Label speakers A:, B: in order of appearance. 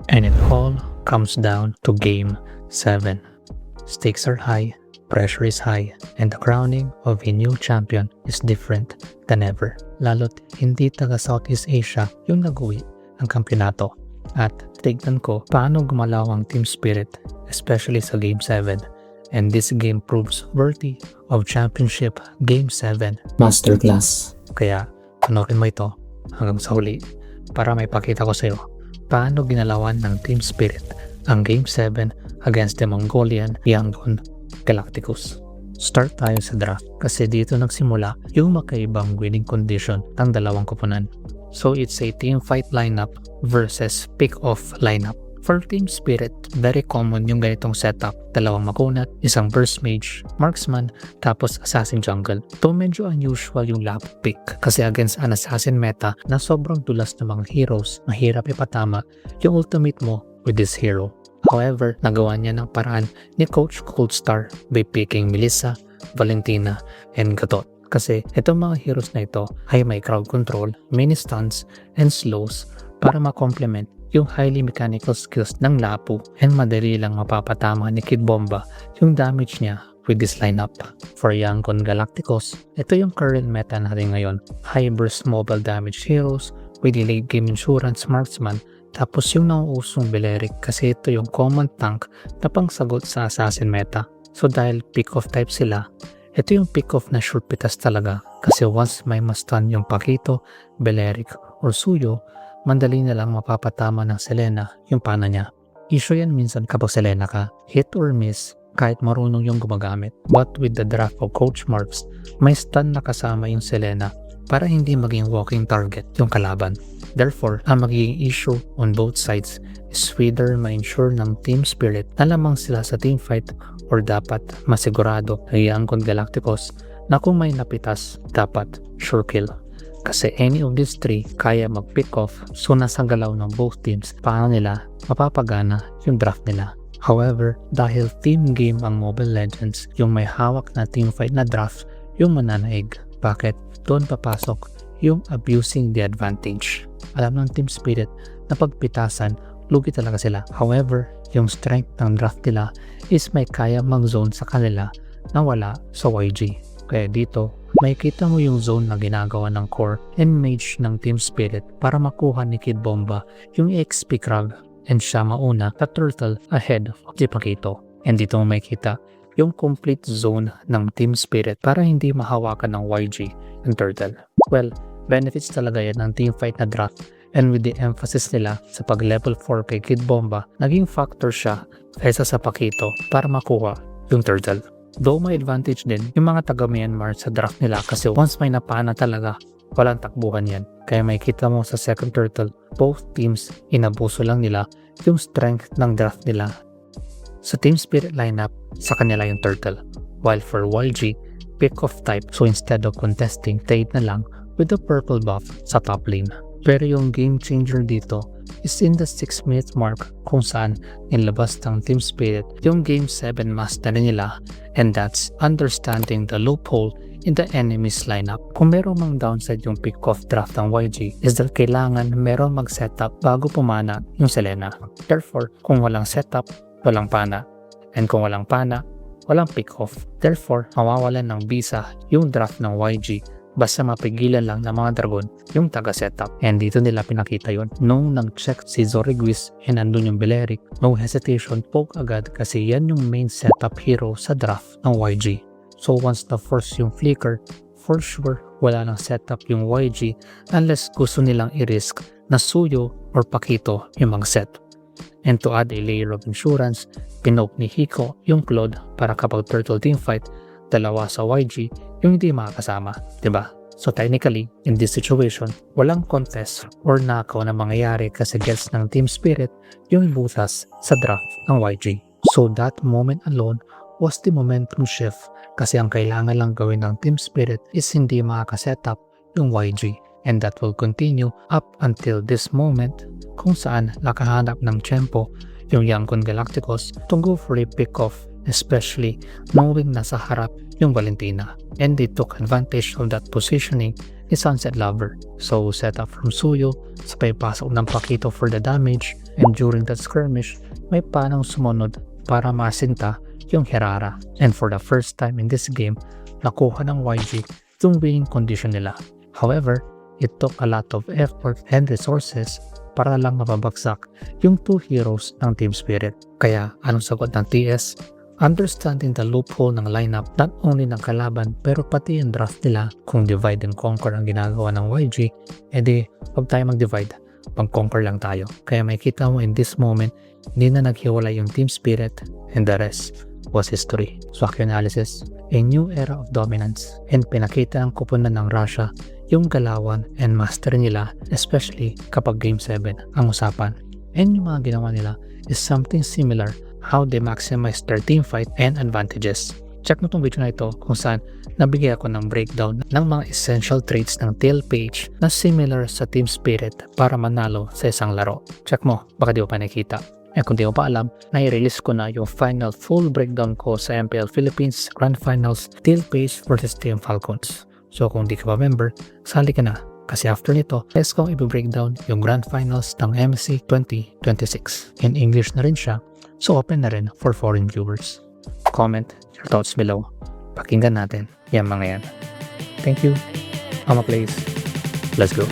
A: And it all comes down to Game 7. Stakes are high, pressure is high, and the crowning of a new champion is different than ever. Lalo't hindi taga Southeast Asia yung nag-uwi ang kampyonato. At tignan ko paano gumalaw ang team spirit, especially sa Game 7. And this game proves worthy of Championship Game 7
B: Masterclass.
A: Kaya panoorin mo ito hanggang sa huli para may pakita ko sa iyo paano ginalawan ng Team Spirit ang Game 7 against the Mongolian Yangon Galacticos. Start tayo sa draft kasi dito nagsimula yung makaibang winning condition ng dalawang koponan. So it's a team fight lineup versus pick-off lineup. For Team Spirit, very common yung ganitong setup. Dalawang makunat, isang burst mage, marksman, tapos assassin jungle. Though medyo unusual yung lap pick kasi against an assassin meta na sobrang dulas ng mga heroes, mahirap ipatama yung ultimate mo with this hero. However, nagawa niya ng paraan ni Coach Coldstar by picking Melissa, Valentina, and Gadot. Kasi itong mga heroes na ito ay may crowd control, mini stunts, and slows para ma-complement yung highly mechanical skills ng Lapu and madali lang mapapatama ni Kid Bomba yung damage niya with this lineup. For Yangon Galacticos, ito yung current meta natin ngayon. High burst mobile damage heroes with late game insurance marksman, tapos yung nauusong Belerik kasi ito yung common tank na pangsagot sa assassin meta. So dahil pick-off type sila, ito yung pick-off na sure pitas talaga kasi once may ma-stun yung Pakito, Belerik, or Suyo, mandali na lang mapapatama ng Selena yung pana niya. Issue yan minsan kapag Selena ka, hit or miss kahit marunong yung gumagamit. But with the draft of Coach Marks, may stun na kasama yung Selena para hindi maging walking target yung kalaban. Therefore, ang magiging issue on both sides is whether ma-ensure ng team spirit na lamang sila sa team fight or dapat masigurado ng Yangon Galacticos na kung may napitas, dapat sure kill. Kasi any of these three kaya mag-pick off, so nasa galaw ng both teams paano nila mapapagana yung draft nila. However, dahil team game ang Mobile Legends, yung may hawak na team fight na draft yung mananaig. Bakit? Doon papasok yung abusing the advantage. Alam ng team spirit na pagpitasan, lugi talaga sila. However, yung strength ng draft nila is may kaya mag-zone sa kanila na wala sa YG. Kaya dito, makikita mo yung zone na ginagawa ng core and mage ng team spirit para makuha ni Kid Bomba yung XP Krag and siya mauna na turtle ahead of the Pakito. And dito mo makikita yung complete zone ng team spirit para hindi mahawakan ng YG and turtle. Well, benefits talaga yan ng team fight na draft, and with the emphasis nila sa pag level 4 kay Kid Bomba, naging factor siya kaysa sa Pakito para makuha yung turtle. Though may advantage din yung mga taga Myanmar sa draft nila kasi once may napana talaga, walang takbuhan yan. Kaya may kita mo sa second turtle, both teams inabuso lang nila yung strength ng draft nila. Sa team spirit lineup, sa kanila yung turtle. While for YG, pick off type, so instead of contesting, trade na lang with the purple buff sa top lane. Pero yung game changer dito is in the 6 minute mark kung saan nilabas ng team spirit yung game 7 mastery nila, and that's understanding the loophole in the enemy's lineup. Kung merong mang downside yung pick-off draft ng YG is that kailangan merong mag-setup bago pumana yung Selena. Therefore, kung walang setup, walang pana. And kung walang pana, walang pick-off. Therefore, mawawalan ng visa yung draft ng YG basta mapigilan lang ng mga dragon yung taga-setup. And dito nila pinakita yon. Nung nag-check si Zoriguis and andun yung Belerik, no hesitation, poke agad kasi yan yung main setup hero sa draft ng YG. So once na-force yung flicker, for sure wala nang setup yung YG unless gusto nilang i-risk na Suyo or Pakito yung mga set. And to add a layer of insurance, pinoke ni Hiko yung Claude para kapag turtle team fight, dalawa sa YG yung hindi makakasama, diba? So technically, in this situation, walang contest or knockout na mangyayari kasi gets ng team spirit yung butas sa draft ng YG. So that moment alone was the momentum shift kasi ang kailangan lang gawin ng team spirit is hindi makakasetup yung YG. And that will continue up until this moment kung saan nakahanap ng tempo yung Yangon Galacticos to go for a pick-off, especially knowing nasa harap yung Valentina. And they took advantage of that positioning ni Sunset Lover. So set up from Suyo, sabay pasok ng Pakito for the damage, and during that skirmish, may panang sumunod para masinta yung Herrera. And for the first time in this game, nakuha ng YG yung winning condition nila. However, it took a lot of effort and resources para lang mapabagsak yung two heroes ng Team Spirit. Kaya anong sagot ng TS? Understanding the loophole ng lineup not only ng kalaban pero pati yung draft nila. Kung divide and conquer ang ginagawa ng YG, edi huwag tayo mag-divide, mag-conquer lang tayo. Kaya makikita mo in this moment, hindi na naghiwalay yung Team Spirit and the rest was history. So aking analysis, a new era of dominance, and pinakita ng koponan ng Russia yung galawan and mastery nila, especially kapag Game 7 ang usapan. And yung mga ginawa nila is something similar how they maximize their team fight and advantages. Check mo tong video na ito kung saan nabigay ako ng breakdown ng mga essential traits ng Tail Page na similar sa Team Spirit para manalo sa isang laro. Check mo, baka di mo pa nakita. Eh kung di mo pa alam, nai-release ko na yung final full breakdown ko sa MPL Philippines Grand Finals Tail Page vs Team Falcons. So kung di ka pa member, sali ka na. Kasi after nito, let's go i-breakdown yung Grand Finals ng MC 2026. In English na rin siya, so open na rin for foreign viewers. Comment your thoughts below. Pakinggan natin yung mga yan. Thank you. Ama Plays. Let's go.